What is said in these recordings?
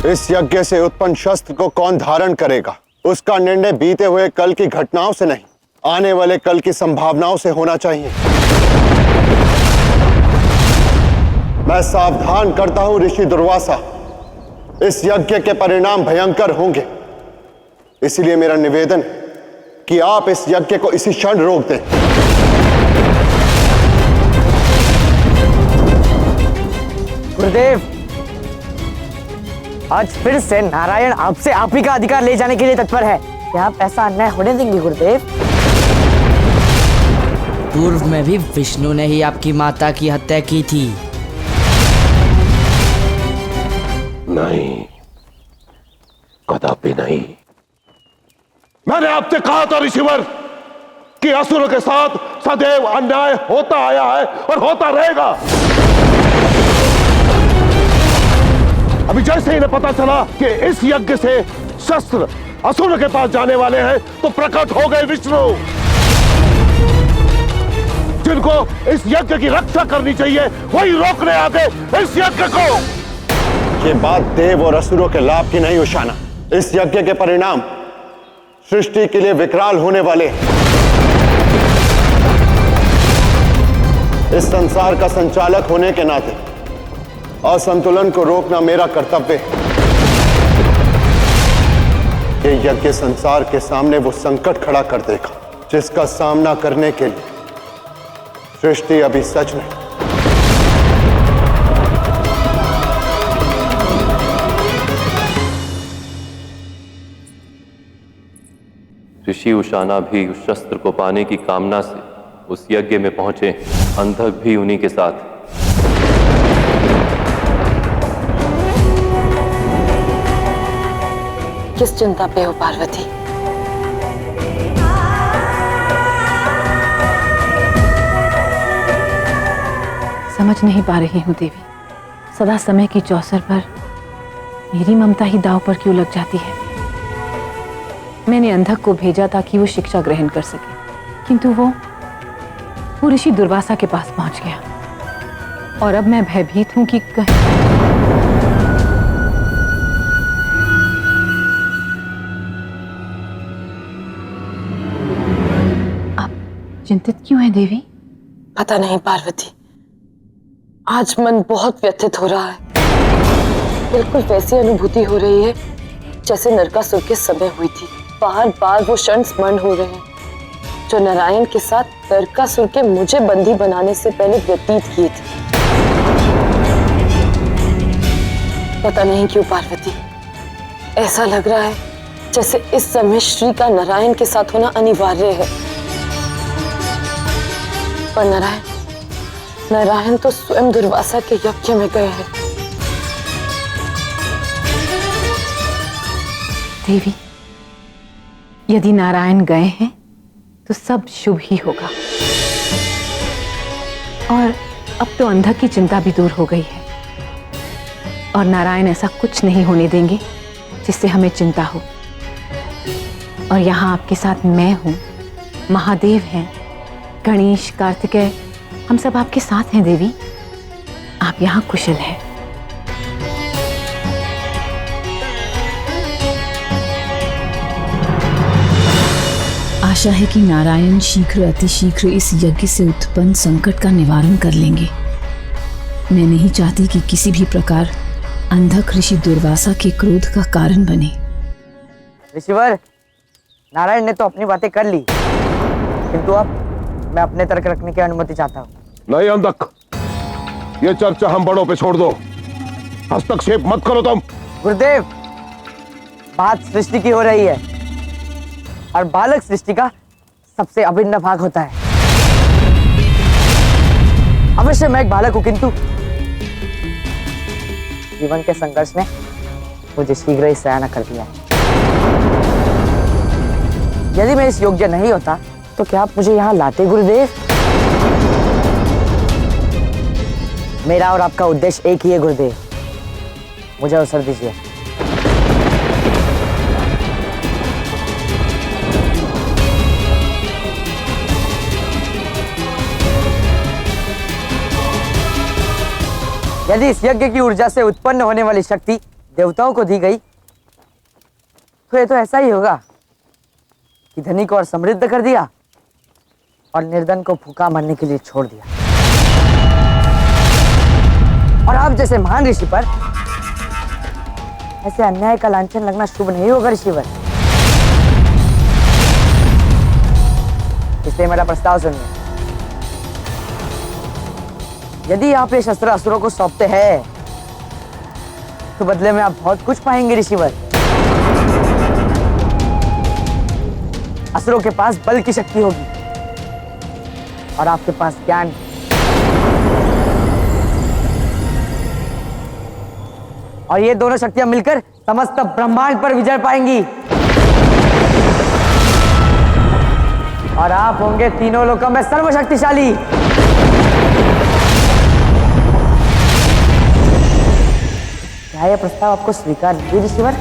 इस यज्ञ से उत्पन्न शस्त्र को कौन धारण करेगा, उसका निर्णय बीते हुए कल की घटनाओं से नहीं, आने वाले कल की संभावनाओं से होना चाहिए। मैं सावधान करता हूं ऋषि दुर्वासा, इस यज्ञ के परिणाम भयंकर होंगे। इसलिए मेरा निवेदन है कि आप इस यज्ञ को इसी क्षण रोक दें। गुरुदेव, आज फिर से नारायण आपसे आप ही का अधिकार ले जाने के लिए तत्पर है। क्या आप ऐसा अन्याय होने देंगे गुरुदेव? पूर्व में भी विष्णु ने ही आपकी माता की हत्या की थी। नहीं, कदापि नहीं। मैंने आपसे कहा था ऋषिवर कि असुरों के साथ सदैव अन्याय होता आया है और होता रहेगा। अभी जैसे इन्हें पता चला कि इस यज्ञ से शस्त्र असुरों के पास जाने वाले हैं, तो प्रकट हो गए विष्णु, जिनको इस यज्ञ की रक्षा करनी चाहिए, वही रोकने आ गए इस यज्ञ को। ये बात देव और असुरों के लाभ की नहीं उशाना, इस यज्ञ के परिणाम सृष्टि के लिए विकराल होने वाले हैं। इस संसार का संचालक होने के नाते असंतुलन को रोकना मेरा कर्तव्य है। ये यज्ञ संसार के सामने वो संकट खड़ा कर देगा जिसका सामना करने के लिए सृष्टि अभी सच नहीं। ऋषि उशाना भी उस शस्त्र को पाने की कामना से उस यज्ञ में पहुंचे, अंधक भी उन्हीं के साथ। किस चिंता पे हो पार्वती? समझ नहीं पा रही हूँ देवी, सदा समय की चौसर पर मेरी ममता ही दांव पर क्यों लग जाती है। मैंने अंधक को भेजा ताकि वो शिक्षा ग्रहण कर सके, किंतु वो ऋषि दुर्वासा के पास पहुंच गया और अब मैं भयभीत हूं कि कहीं आप चिंतित क्यों हैं देवी? पता नहीं पार्वती, आज मन बहुत व्यथित हो रहा है। बिल्कुल वैसी अनुभूति हो रही है जैसे नरकासुर के समय हुई थी। बार बार वो क्षण स्मरण हो रहे हैं जो नारायण के साथ नरकासुर के मुझे बंदी बनाने से पहले व्यतीत किए थे। पता नहीं क्यों पार्वती, ऐसा लग रहा है जैसे इस समय श्री का नारायण के साथ होना अनिवार्य है। पर नारायण तो स्वयं दुर्वासा के यज्ञ में गए हैं। देवी, यदि नारायण गए हैं तो सब शुभ ही होगा। और अब तो अंधक की चिंता भी दूर हो गई है और नारायण ऐसा कुछ नहीं होने देंगे जिससे हमें चिंता हो। और यहाँ आपके साथ मैं हूँ, महादेव हैं, गणेश, कार्तिकेय, हम सब आपके साथ हैं देवी। आप यहाँ कुशल हैं। आशा है कि नारायण शीघ्र अतिशीघ्र इस यज्ञ से उत्पन्न संकट का निवारण कर लेंगे। मैं नहीं चाहती कि किसी भी प्रकार अंधक ऋषि दुर्वासा के क्रोध का कारण बने। ऋषिवर, नारायण ने तो अपनी बातें कर ली, किंतु अब मैं अपने तर्क रखने की अनुमति चाहता हूँ। नहीं अंधक, ये चर्चा हम बड़ों पे छोड़ दो, हस्तक्षेप मत करो तुम। गुरुदेव, बात सृष्टि की हो रही है और बालक सृष्टि का सबसे अभिन्न भाग होता है। अवश्य मैं एक बालक हूं, किंतु जीवन के संघर्ष ने मुझे शीघ्र ही सयाना कर दिया। यदि मैं इस योग्य नहीं होता तो क्या आप मुझे यहाँ लाते गुरुदेव? मेरा और आपका उद्देश्य एक ही है गुरुदेव, मुझे अवसर दीजिए। यदि इस यज्ञ की ऊर्जा से उत्पन्न होने वाली शक्ति देवताओं को दी गई तो ये तो ऐसा ही होगा कि धनी को और समृद्ध कर दिया और निर्धन को भूखा मरने के लिए छोड़ दिया। और आप जैसे महान ऋषि पर ऐसे अन्याय का लांछन लगना शुभ नहीं होगा ऋषिवर। इसलिए मेरा प्रस्ताव सुनिए। यदि आप ये शस्त्र असुरों को सौंपते हैं तो बदले में आप बहुत कुछ पाएंगे ऋषिवर। असुरों के पास बल की शक्ति होगी और आपके पास ज्ञान। और ये दोनों शक्तियां मिलकर समस्त ब्रह्मांड पर विजय पाएंगी और आप होंगे तीनों लोकों में सर्वशक्तिशाली। क्या यह प्रस्ताव आपको स्वीकार नहीं ऋषिवर?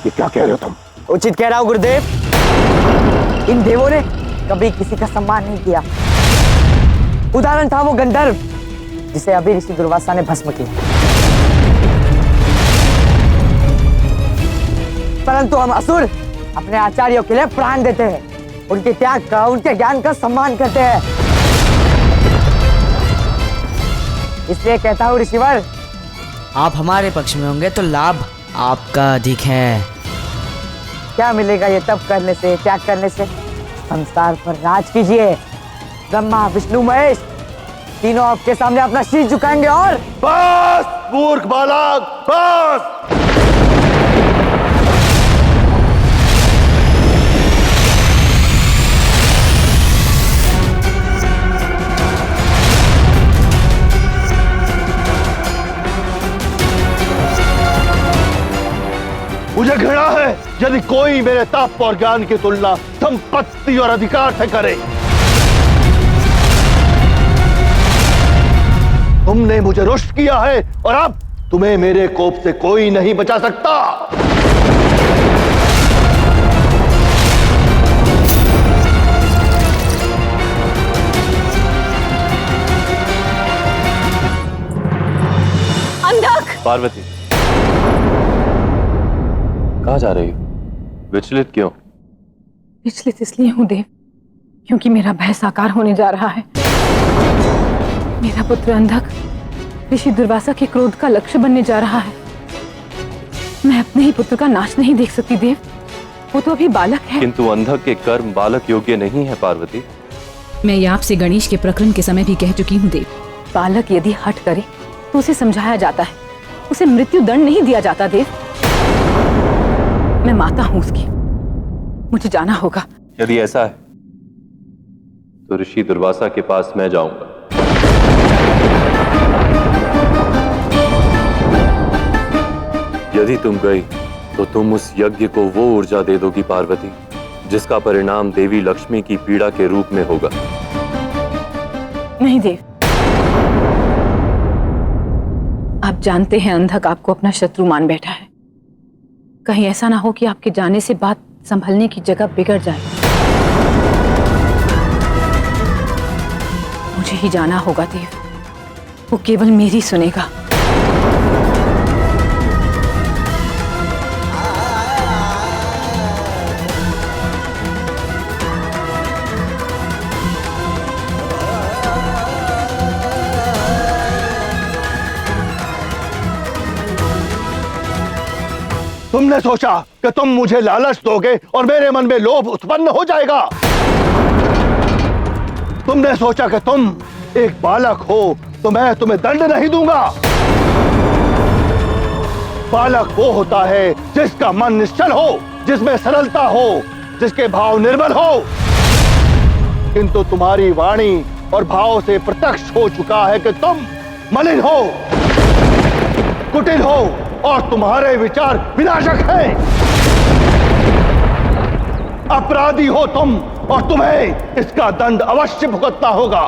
ये क्या कह रहे हो तुम? उचित कह रहा हूं गुरुदेव। इन देवों ने कभी किसी का सम्मान नहीं किया। उदाहरण था वो गंधर्व जिसे अभी ऋषि दुर्वासा ने भस्म किया। परंतु हम असुर अपने आचार्यों के लिए प्राण देते हैं, उनके त्याग का, उनके ज्ञान का सम्मान करते हैं। इसलिए कहता हूं ऋषिवर, आप हमारे पक्ष में होंगे तो लाभ आपका अधिक है। क्या मिलेगा ये तप करने से, त्याग करने से? संसार पर राज कीजिए। ब्रह्मा, विष्णु, महेश तीनों आपके सामने अपना शीश झुकाएंगे। और बस मूर्ख बालक, बस। मुझे घृणा है यदि कोई मेरे तप और ज्ञान की तुलना संपत्ति और अधिकार से करे। तुमने मुझे रुष्ट किया है और अब तुम्हें मेरे कोप से कोई नहीं बचा सकता। अंधक! पार्वती, कहाँ जा रही हो? विचलित क्यों? विचलित इसलिए हूं देव क्योंकि मेरा भय साकार होने जा रहा है। मेरा पुत्र अंधक ऋषि दुर्वासा के क्रोध का लक्ष्य बनने जा रहा है। मैं अपने ही पुत्र का नाश नहीं देख सकती देव, वो तो अभी बालक है। किंतु अंधक के कर्म बालक योग्य नहीं है पार्वती। मैं ये आपसे गणेश के प्रकरण के समय भी कह चुकी हूँ देव। बालक यदि हट करे तो उसे समझाया जाता है, उसे मृत्यु दंड नहीं दिया जाता देव। मैं माता हूं उसकी, मुझे जाना होगा। यदि ऐसा है तो ऋषि दुर्वासा के पास मैं जाऊंगा। यदि तुम गई तो तुम उस यज्ञ को वो ऊर्जा दे दोगी पार्वती, जिसका परिणाम देवी लक्ष्मी की पीड़ा के रूप में होगा। नहीं देव, आप जानते हैं अंधक आपको अपना शत्रु मान बैठा है। कहीं ऐसा ना हो कि आपके जाने से बात संभलने की जगह बिगड़ जाए। मुझे ही जाना होगा देव, वो केवल मेरी सुनेगा। तुमने सोचा कि तुम मुझे लालच दोगे और मेरे मन में लोभ उत्पन्न हो जाएगा। तुमने सोचा कि तुम एक बालक हो तो मैं तुम्हें दंड नहीं दूंगा। बालक वो होता है जिसका मन निश्चल हो, जिसमें सरलता हो, जिसके भाव निर्मल हो। किंतु तुम्हारी वाणी और भाव से प्रत्यक्ष हो चुका है कि तुम मलिन हो, कुटिल हो और तुम्हारे विचार विनाशक हैं। अपराधी हो तुम और तुम्हें इसका दंड अवश्य भुगतना होगा।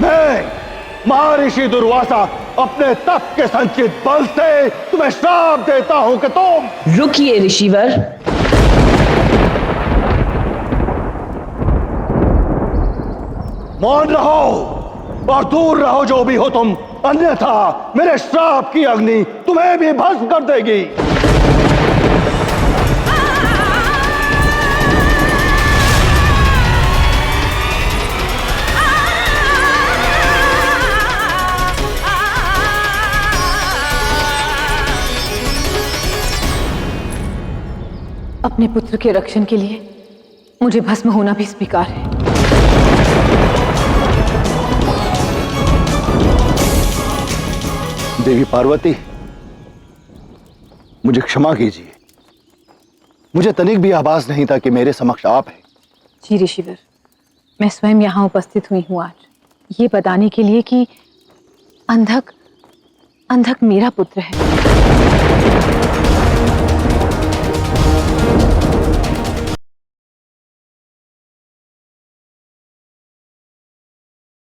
मैं महर्षि दुर्वासा अपने तप के संचित बल से तुम्हें श्राप देता हूं कि तुम रुकिए ऋषिवर। मौन रहो और दूर रहो जो भी हो तुम, अन्यथा मेरे श्राप की अग्नि तुम्हें भी भस्म कर देगी। अपने पुत्र के रक्षण के लिए मुझे भस्म होना भी स्वीकार है। देवी पार्वती, मुझे क्षमा कीजिए। मुझे तनिक भी आभास नहीं था कि मेरे समक्ष आप हैं। जी ऋषिवर, मैं स्वयं यहाँ उपस्थित हुई हूँ आज ये बताने के लिए कि अंधक मेरा पुत्र है।